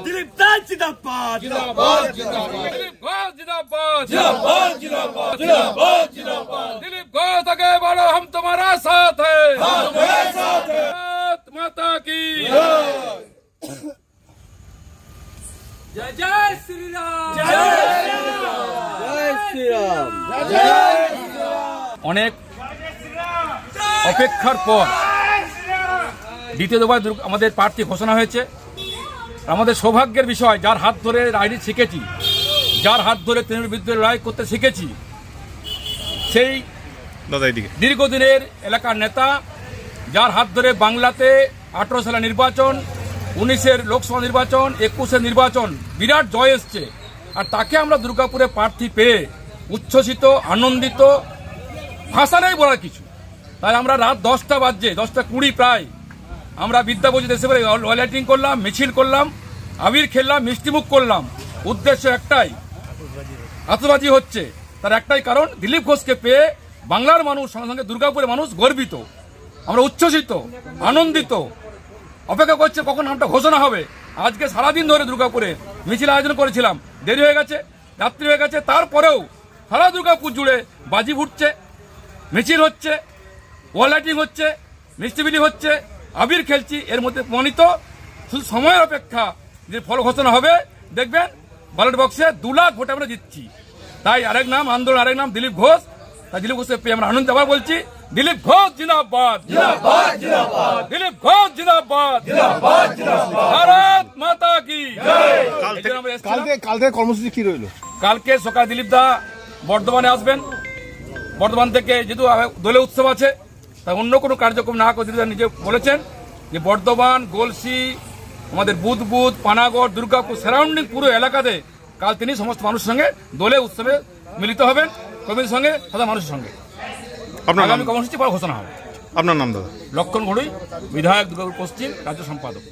दिलीप दास जिंदाबाद जिंदाबाद जिंदाबाद दिलीप घोष जिंदाबाद जिंदाबाद जिंदाबाद जिंदाबाद जिंदाबाद दिलीप घोष आगे बढ़ो हम तुम्हारा साथ है हम तुम्हारे साथ है माता की जय जय श्री राम जय श्री राम जय श्री राम। অনেক অপেক্ষার পর দ্বিতীয় দফায় আমাদের প্রার্থী ঘোষণা হয়েছে। আমাদের সৌভাগ্যের বিষয়, যার হাত ধরে রাজনীতি শিখেছি, যার হাত ধরে তৃণমূল বিরুদ্ধে লড়াই করতে শিখেছি, সেই দীর্ঘদিনের এলাকার নেতা, যার হাত ধরে বাংলাতে 18 সালে নির্বাচন, 19-এর লোকসভা নির্বাচন, 21-এর নির্বাচন বিরাট জয় এসছে, আর তাকে আমরা দুর্গাপুরে প্রার্থী পেয়ে উচ্ছ্বসিত, আনন্দিত, ভাষা নেই বলার কিছু। তাই আমরা রাত 10টা বাজছে, 10:20 প্রায়, আমরা বিদ্যাপতি দেশে লাইটিং করলাম, মিছিল করলাম, আবির খেললাম, মিষ্টিমুখ করলাম। উদ্দেশ্য একটাই, আতশবাজি হচ্ছে, তার একটাই কারণ, দিলীপ ঘোষকে পেয়ে বাংলার মানুষ, সঙ্গে সঙ্গে দুর্গাপুরের মানুষ গর্বিত, আমরা উচ্ছ্বসিত, আনন্দিত, অপেক্ষা করছে কখন নামটা ঘোষণা হবে। আজকে সারাদিন ধরে দুর্গাপুরে মিছিল আয়োজন করেছিলাম, দেরি হয়ে গেছে, রাত্রি হয়ে গেছে, তারপরেও সারা দুর্গাপুর জুড়ে বাজি ফুটছে, মিছিল হচ্ছে, ওয়াল লাইটিং হচ্ছে, মিষ্টিবিলি হচ্ছে, আবির খেলছি। এর মধ্যে প্রমাণিত শুধু সময়ের অপেক্ষা, যে ফল ঘোষণা হবে, দেখবেন ব্যালট বক্সে 2 লাখ ভোটে আমরা জিতছি। তাই আরেক নাম আন্দোলন, আরেক নাম দিলীপ ঘোষ। তাই দিলীপ ঘোষকে পেয়ে আমরা আনন্দ। আবার বলছি, দিলীপ ঘোষ জিন্দাবাদ জিন্দাবাদ জিন্দাবাদ দিলীপ ঘোষ জিন্দাবাদ জিন্দাবাদ জিন্দাবাদ ভারত মাতা কি জয়। কালকে কর্মসূচি কি রইল? কালকে সকালে দিলীপ দা বর্ধমানে আসবেন। বর্ধমান থেকে যেহেতু দলীয় উৎসব আছে, তাই অন্য কোনো কার্যক্রম না করে দিলীপ দা নিজে বলেছেন যে বর্ধমান, গলসি, আমাদের বুধ, পানাগড়, দুর্গাপুর সারাউন্ডিং পুরো এলাকাতে কাল তিনি সমস্ত মানুষের সঙ্গে দলীয় উৎসবে মিলিত হবেন, কমিটির সঙ্গে, সাধারণ মানুষের সঙ্গে। আগামী কর্মসূচি পর ঘোষণা হবে। আপনার নাম দাদা? লক্ষণ ঘড়ুই, বিধায়ক, দুর্গাপুর পশ্চিম, রাজ্য সম্পাদক।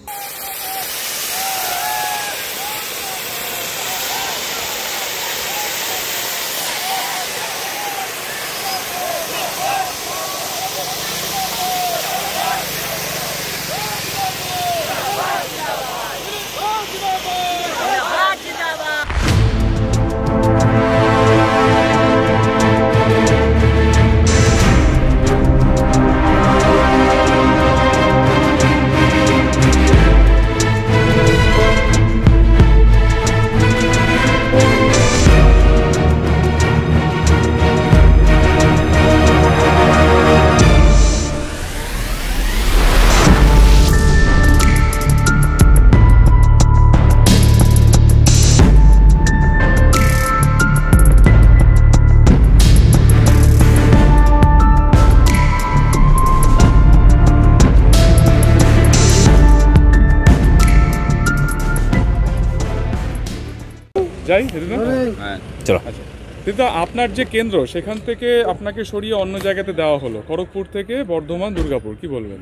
আপনার যে কেন্দ্র, সেখান থেকে আপনাকে সরিয়ে অন্য জায়গাতে দেওয়া হলো, খড়গপুর থেকে বর্ধমান, দুর্গাপুর, কি বলবেন?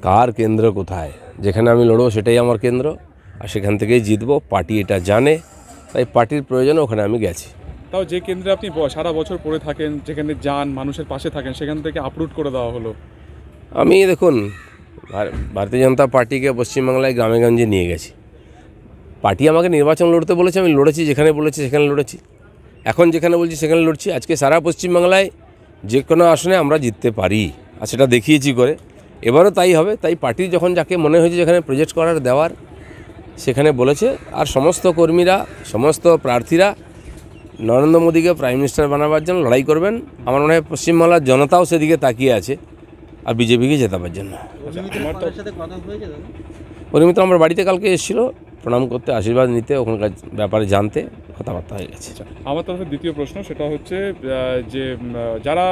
কার কেন্দ্র কোথায়? যেখানে আমি লড়বো সেটাই আমার কেন্দ্র, আর সেখান থেকেই জিতবো। পার্টি এটা জানে, তাই পার্টির প্রয়োজনে ওখানে আমি গেছি। তাও যে কেন্দ্রে আপনি সারা বছর পড়ে থাকেন, যেখানে যান, মানুষের পাশে থাকেন, সেখান থেকে আপরুট করে দেওয়া হলো। আমি দেখুন, ভারতীয় জনতা পার্টিকে পশ্চিমবাংলায় গ্রামে গঞ্জে নিয়ে গেছি। পার্টি আমাকে নির্বাচন লড়তে বলেছে, আমি লড়েছি, যেখানে বলেছি সেখানে লড়েছি। এখন যেখানে বলছি সেখানে লড়ছি। আজকে সারা পশ্চিমবাংলায় যে কোনো আসনে আমরা জিততে পারি, আর সেটা দেখিয়েছি করে। এবারও তাই হবে। তাই পার্টি যখন যাকে মনে হয়েছে যেখানে প্রজেক্ট করার দেওয়ার, সেখানে বলেছে। আর সমস্ত কর্মীরা, সমস্ত প্রার্থীরা নরেন্দ্র মোদীকে প্রাইম মিনিস্টার বানাবার জন্য লড়াই করবেন। আমার মনে হয় পশ্চিমবাংলার জনতাও সেদিকে তাকিয়ে আছে, আর বিজেপিকে জেতাবার জন্য। পরিমিত আমার বাড়িতে কালকে এসেছিল প্রণাম করতে, আশীর্বাদ নিতে, ওখানকার ব্যাপারে জানতে, কথাবার্তা হয়ে গেছে। আমার তরফে দ্বিতীয় প্রশ্ন, সেটা হচ্ছে যে যারা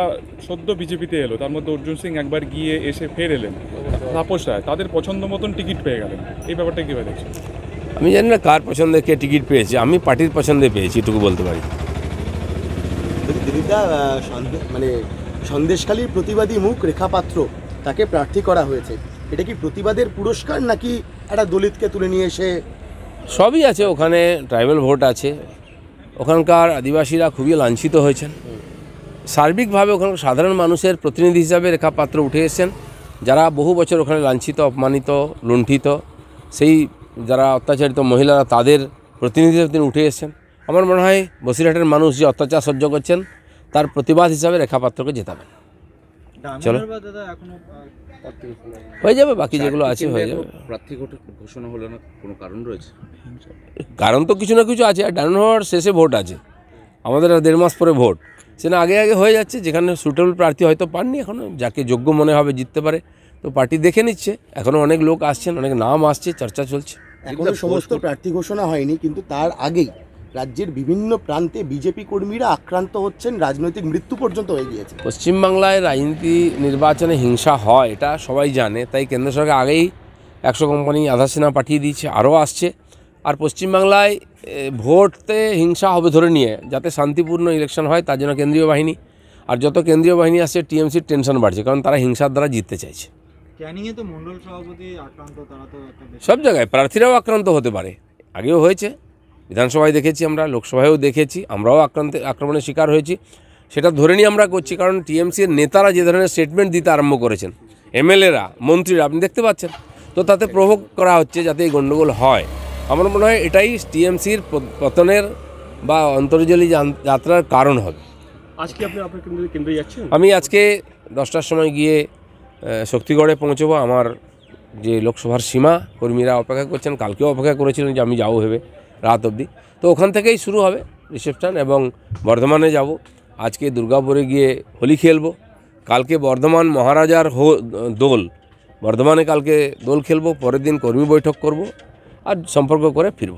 সদ্য বিজেপিতে এলো, তার মধ্যে অর্জুন সিং একবার গিয়ে এসে ফের এলেন, তাপস রায়, তাদের পছন্দ মতন টিকিট পেয়ে গেলেন, এই ব্যাপারটা কীভাবে দেখছেন? আমি জানি না কার পছন্দে কে টিকিট পেয়েছে, আমি পার্টির পছন্দে পেয়েছি, এটুকু বলতে পারি। দিলীপদা, মানে সন্দেশখালীর প্রতিবাদী মুখ রেখা পাত্র, তাকে প্রার্থী করা হয়েছে, এটা কি প্রতিবাদের পুরস্কার নাকি একটা দলিতকে তুলে নিয়ে এসে? সবই আছে, ওখানে ট্রাইবাল ভোট আছে, ওখানকার আদিবাসীরা খুবই লাঞ্ছিত হয়েছেন। সার্বিকভাবে ওখানকার সাধারণ মানুষের প্রতিনিধি হিসাবে রেখা পাত্র উঠে এসেছেন, যারা বহু বছর ওখানে লাঞ্ছিত, অপমানিত, লুণ্ঠিত, সেই যারা অত্যাচারিত মহিলারা তাদের প্রতিনিধি হিসেবে তিনি উঠে এসেছেন। আমার মনে হয় বসিরহাটের মানুষ যে অত্যাচার সহ্য করছেন তার প্রতিবাদ হিসাবে রেখা পাত্রকে জেতাবেন। চলো হয়ে যাবে, বাকি যেগুলো আছে হয়ে যাবে। প্রার্থী ঘোষণা হলো না, কোনো কারণ রয়েছে? কারণ তো কিছু না কিছু আছে, আর ডাউন হওয়ার শেষে ভোট আছে, আমাদের আর 1.5 মাস পরে ভোট, সেটা আগে আগে হয়ে যাচ্ছে। যেখানে সুটেবল প্রার্থী হয়তো পাননি এখনও, যাকে যোগ্য মনে হবে জিততে পারে, তো পার্টি দেখে নিচ্ছে। এখনও অনেক লোক আসছেন, অনেক নাম আসছে, চর্চা চলছে। এখনো সমস্ত প্রার্থী ঘোষণা হয়নি, কিন্তু তার আগেই রাজ্যের বিভিন্ন প্রান্তে বিজেপি কর্মীরা আক্রান্ত হচ্ছেন, রাজনৈতিক মৃত্যু পর্যন্ত হয়ে গিয়েছে। পশ্চিমবাংলায় রাজনীতি নির্বাচনে হিংসা হয় এটা সবাই জানে, তাই কেন্দ্র সরকার আগেই 100 কোম্পানি আধা সেনা পাঠিয়ে দিয়েছে, আরও আসছে। আর পশ্চিমবাংলায় ভোটে হিংসা হবে ধরে নিয়ে যাতে শান্তিপূর্ণ ইলেকশন হয় তার জন্য কেন্দ্রীয় বাহিনী, আর যত কেন্দ্রীয় বাহিনী আসছে টিএমসির টেনশন বাড়ছে, কারণ তারা হিংসার দ্বারা জিততে চাইছে। ক্যানিংয়ে তো মণ্ডল সভাপতি আক্রান্ত, তারা তো সব জায়গায় প্রার্থীরাও আক্রান্ত হতে পারে, আগেও হয়েছে, বিধানসভায় দেখেছি আমরা, লোকসভায়ও দেখেছি, আমরাও আক্রমণের শিকার হয়েছি। সেটা ধরে নিয়ে আমরা করছি, কারণ টিএমসির নেতারা যে ধরনের স্টেটমেন্ট দিতে আরম্ভ করেছেন, এমএলএরা, মন্ত্রীরা, আপনি দেখতে পাচ্ছেন, তো তাতে প্রভোগ করা হচ্ছে যাতে এই গণ্ডগোল হয়। আমার মনে হয় এটাই টিএমসির পতনের বা অন্তর্জলী যাত্রার কারণ হবে। আজকে আপনি আপনার কেন্দ্রে যাচ্ছেন? আমি আজকে 10টার সময় গিয়ে শক্তিগড়ে পৌঁছবো। আমার যে লোকসভার সীমা কর্মীরা অপেক্ষা করছেন, কালকেও অপেক্ষা করেছিলেন যে আমি যাবো ভেবে রাত অবধি, তো ওখান থেকেই শুরু হবে রিসেপশন, এবং বর্ধমানে যাব। আজকে দুর্গাপুরে গিয়ে হোলি খেলবো, কালকে বর্ধমান মহারাজার দোল, বর্ধমানে কালকে দোল খেলবো, পরের দিন কর্মী বৈঠক করব, আর সম্পর্ক করে ফিরব।